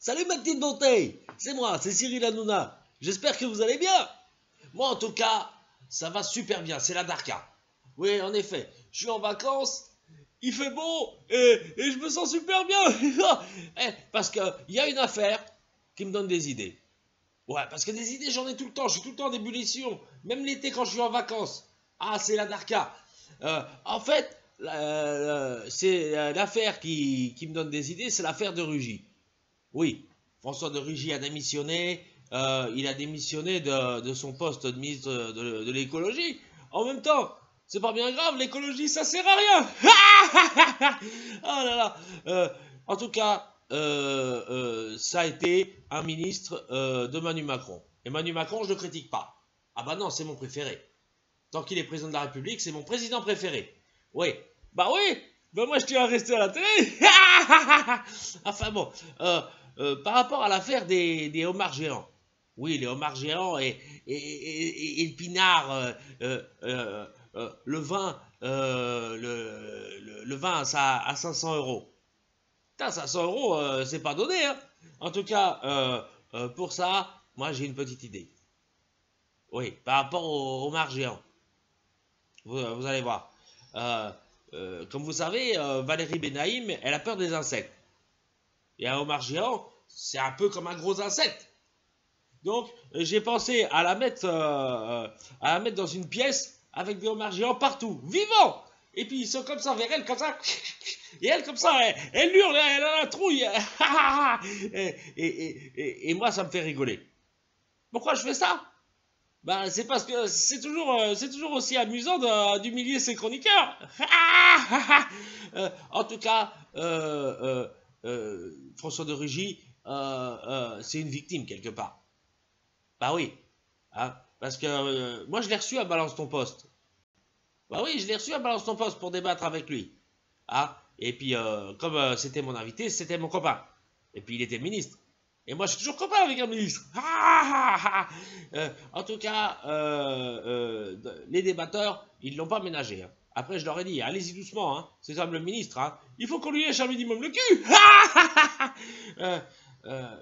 Salut ma petite bonté, c'est moi, c'est Cyril Hanouna. J'espère que vous allez bien. Moi en tout cas, ça va super bien, c'est la Darka. Oui, en effet, je suis en vacances, il fait beau et je me sens super bien. Parce qu'il y a une affaire qui me donne des idées. Ouais, parce que des idées j'en ai tout le temps, je suis tout le temps en ébullition, même l'été quand je suis en vacances. Ah, c'est la Darka. En fait, c'est l'affaire qui me donne des idées, c'est l'affaire de Rugy. Oui, François de Rugy a démissionné. Il a démissionné de son poste de ministre de l'écologie. En même temps, c'est pas bien grave, l'écologie ça sert à rien. Oh là là. En tout cas, ça a été un ministre de Manu Macron. Et Manu Macron, je ne le critique pas. Ah bah non, c'est mon préféré. Tant qu'il est président de la République, c'est mon président préféré. Oui, bah oui, bah moi je tiens à rester à la télé. Enfin bon, par rapport à l'affaire des homards géants. Oui, les homards géants et le pinard, le vin, le vin à 500 euros. Putain, 500 euros, c'est pas donné, hein. En tout cas, pour ça, moi j'ai une petite idée. Oui, par rapport aux homards géants. Vous allez voir. Comme vous savez, Valérie Benaïm, elle a peur des insectes. Et un homard géant, c'est un peu comme un gros insecte. Donc, j'ai pensé à la mettre dans une pièce avec des homards géants partout, vivants. Et puis ils sont comme ça vers elle, comme ça. Et elle, comme ça, elle hurle, elle a la trouille. Et moi, ça me fait rigoler. Pourquoi je fais ça? Ben, c'est parce que c'est toujours aussi amusant d'humilier ses chroniqueurs. En tout cas, François de Rugy, c'est une victime quelque part. Bah oui, hein, parce que moi je l'ai reçu à Balance ton poste. Bah oui, je l'ai reçu à Balance ton poste pour débattre avec lui. Hein, et puis, comme c'était mon invité, c'était mon copain. Et puis il était ministre. Et moi, je suis toujours copain avec un ministre. En tout cas, les débatteurs, ils ne l'ont pas ménagé. Hein. Après, je leur ai dit, allez-y doucement, hein. C'est comme le ministre. Hein. Il faut qu'on lui lèche un minimum le cul.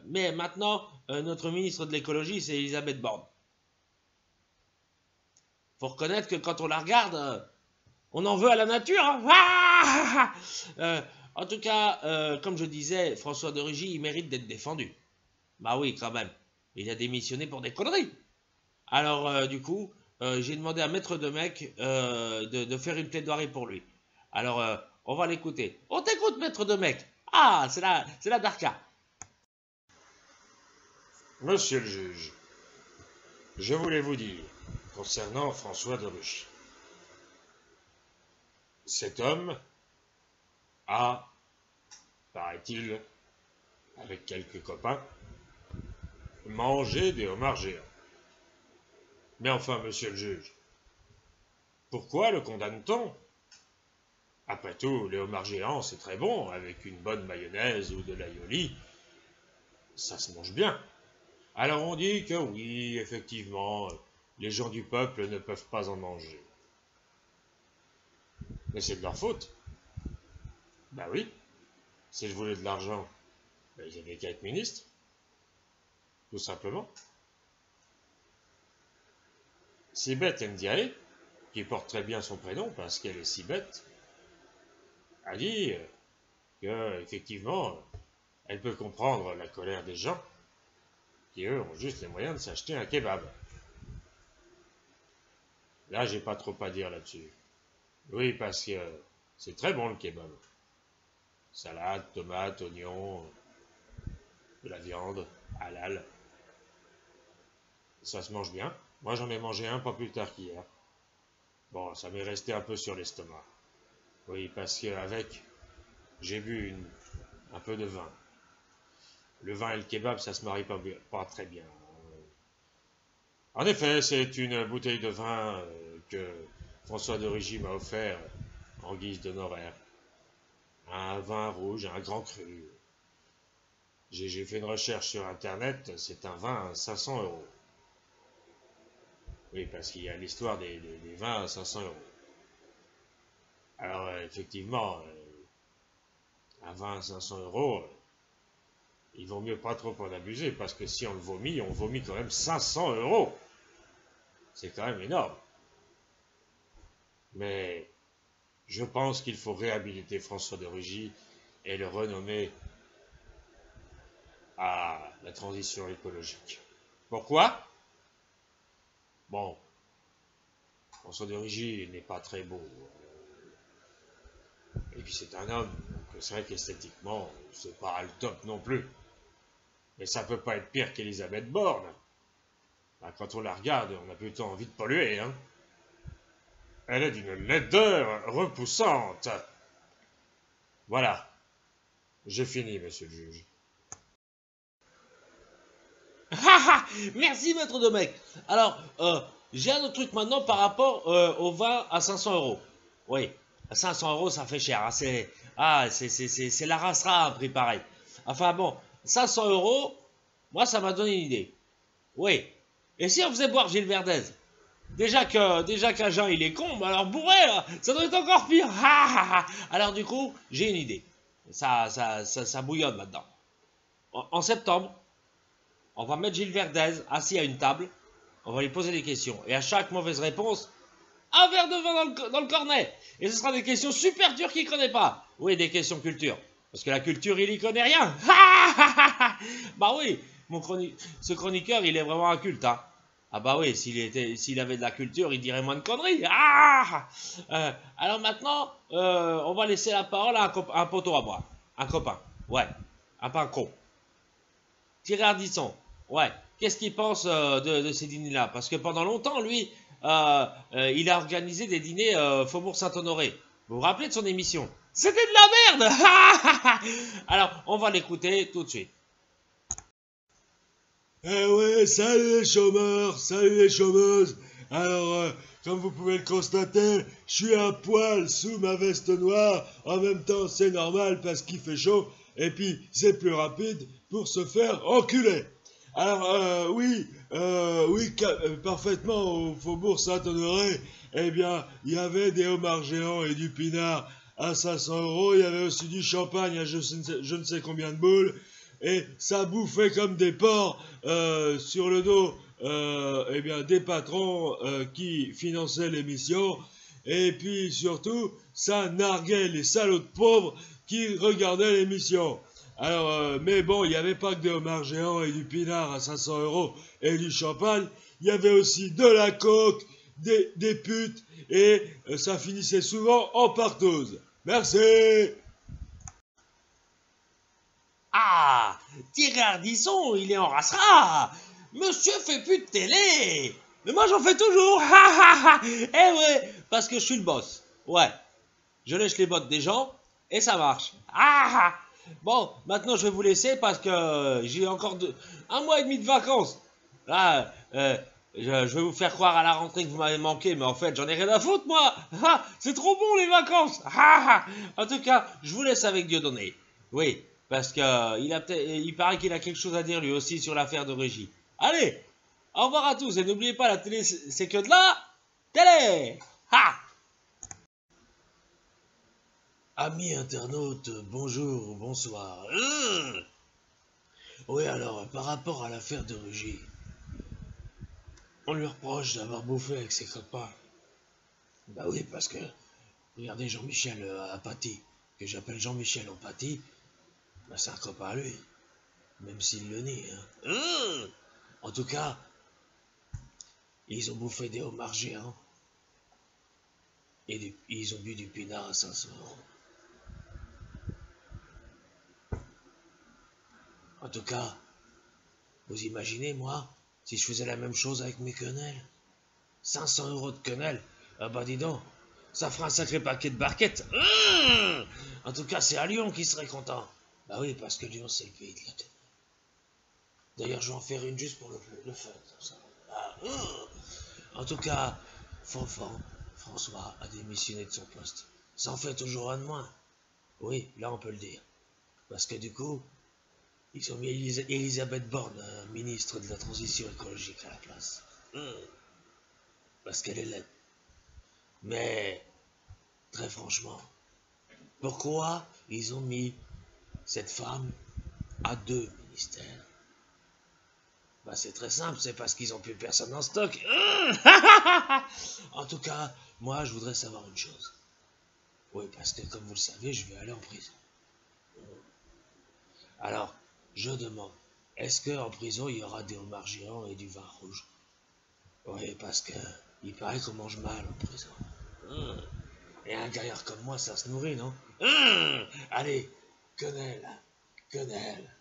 Mais maintenant, notre ministre de l'écologie, c'est Elisabeth Borne. Faut reconnaître que quand on la regarde, on en veut à la nature. Hein. En tout cas, comme je disais, François de Rugy, il mérite d'être défendu. Bah oui, quand même. Il a démissionné pour des conneries. Alors, du coup, j'ai demandé à Maître Demecq de faire une plaidoirie pour lui. Alors, on va l'écouter. On t'écoute, Maître Demecq. Ah, c'est la Darka. Monsieur le juge, je voulais vous dire, concernant François de Rugy, cet homme a, paraît-il, avec quelques copains, mangé des homards géants. Mais enfin, monsieur le juge, pourquoi le condamne-t-on? Après tout, les homards géants, c'est très bon, avec une bonne mayonnaise ou de l'aïoli, ça se mange bien. Alors on dit que oui, effectivement, les gens du peuple ne peuvent pas en manger. Mais c'est de leur faute. Ben oui, si je voulais de l'argent, ben ils n'avaient qu'à être ministres, tout simplement. Sibeth Ndiaye, qui porte très bien son prénom parce qu'elle est si bête, a dit que effectivement, elle peut comprendre la colère des gens qui, eux, ont juste les moyens de s'acheter un kebab. Là, j'ai pas trop à dire là-dessus. Oui, parce que c'est très bon le kebab. Salade, tomates, oignons, de la viande, halal. Ça se mange bien. Moi, j'en ai mangé un pas plus tard qu'hier. Bon, ça m'est resté un peu sur l'estomac. Oui, parce qu'avec, j'ai bu un peu de vin. Le vin et le kebab, ça se marie pas très bien. En effet, c'est une bouteille de vin que François de Rugy m'a offert en guise d'honoraire. Un vin rouge, un grand cru. J'ai fait une recherche sur Internet, c'est un vin à 500 euros. Oui, parce qu'il y a l'histoire des vins à 500 euros. Alors, effectivement, un vin à 500 euros, il vaut mieux pas trop en abuser, parce que si on vomit quand même 500 euros. C'est quand même énorme. Mais je pense qu'il faut réhabiliter François de Rugy et le renommer à la transition écologique. Pourquoi? Bon, François de Rugy n'est pas très beau. Et puis c'est un homme, donc c'est vrai qu'esthétiquement, c'est pas le top non plus. Mais ça peut pas être pire qu'Elisabeth Borne. Ben, quand on la regarde, on a plutôt envie de polluer, hein. Elle est d'une laideur repoussante. Voilà. J'ai fini, monsieur le juge. Merci, maître Domecq. Alors, j'ai un autre truc maintenant par rapport au vin à 500 euros. Oui, à 500 euros, ça fait cher. Hein. C'est la rasera un prix pareil. Enfin bon, 500 euros, moi, ça m'a donné une idée. Oui. Et si on faisait boire Gilles Verdez? Déjà qu'Agen, il est con, mais alors bourré, là, ça doit être encore pire. Alors du coup, j'ai une idée. Ça bouillonne maintenant. En septembre, on va mettre Gilles Verdez assis à une table, on va lui poser des questions. Et à chaque mauvaise réponse, un verre de vin dans le cornet. Et ce sera des questions super dures qu'il ne connaît pas. Oui, des questions culture. Parce que la culture, il y connaît rien. Bah oui, ce chroniqueur, il est vraiment un culte. Hein. Ah bah oui, s'il avait de la culture, il dirait moins de conneries. Alors maintenant, on va laisser la parole à un poteau à boire. Un copain. Ouais, un pain con. Thierry Ardisson, ouais, qu'est-ce qu'il pense de ces dîners-là? Parce que pendant longtemps, lui, il a organisé des dîners Faubourg Saint-Honoré. Vous vous rappelez de son émission? C'était de la merde. Alors, on va l'écouter tout de suite. Ouais, salut les chômeurs, salut les chômeuses. Alors, comme vous pouvez le constater, je suis à poil sous ma veste noire. En même temps, c'est normal parce qu'il fait chaud. Et puis, c'est plus rapide pour se faire enculer. Alors, oui, parfaitement, au Faubourg Saint-Honoré, eh bien, il y avait des homards géants et du pinard à 500 euros. Il y avait aussi du champagne à je ne sais combien de boules. Et ça bouffait comme des porcs sur le dos eh bien, des patrons qui finançaient l'émission. Et puis surtout, ça narguait les salauds de pauvres qui regardaient l'émission. Alors, mais bon, il n'y avait pas que des homards géants et du pinard à 500 euros et du champagne. Il y avait aussi de la coke, des putes, et ça finissait souvent en partouze. Merci. Ah, Thierry Ardisson, il est en racera. Monsieur fait plus de télé. Mais moi, j'en fais toujours. Eh ouais, parce que je suis le boss. Ouais, je lèche les bottes des gens et ça marche. Bon, maintenant, je vais vous laisser parce que j'ai encore un mois et demi de vacances. Là, je vais vous faire croire à la rentrée que vous m'avez manqué, mais en fait, j'en ai rien à foutre, moi. C'est trop bon, les vacances. En tout cas, je vous laisse avec Dieudonné. Oui. Parce il paraît qu'il a quelque chose à dire lui aussi sur l'affaire de Rugy. Allez, au revoir à tous et n'oubliez pas, la télé, c'est que de la télé. Amis internautes, bonjour, bonsoir. Oui, alors, par rapport à l'affaire de Rugy, on lui reproche d'avoir bouffé avec ses copains. Bah oui, parce que, regardez Jean-Michel Apathy, que j'appelle Jean-Michel Apathy, bah c'est un copain à lui, même s'il le nie. Hein. En tout cas, ils ont bouffé des homards géants et ils ont bu du pinard à 500 euros. En tout cas, vous imaginez, moi, si je faisais la même chose avec mes quenelles? 500 euros de quenelles? Ah bah dis donc, ça fera un sacré paquet de barquettes. En tout cas, c'est à Lyon qui serait content. Bah oui, parce que Lyon, c'est le pays de la quenelle. D'ailleurs, je vais en faire une juste pour le fun. Ça. En tout cas, François a démissionné de son poste. Ça en fait toujours un de moins. Oui, là on peut le dire. Parce que du coup, ils ont mis Elisabeth Borne, ministre de la Transition écologique, à la place. Parce qu'elle est laide. Mais, très franchement, pourquoi ils ont mis cette femme à 2 mystère? Bah c'est très simple, c'est parce qu'ils ont plus personne en stock. En tout cas, moi je voudrais savoir une chose. Oui, parce que comme vous le savez, je vais aller en prison. Alors, je demande, est-ce qu'en prison il y aura des homards géants et du vin rouge? Oui, parce que il paraît qu'on mange mal en prison. Et un gaillard comme moi, ça se nourrit, non? Allez, quenelle, quenelle.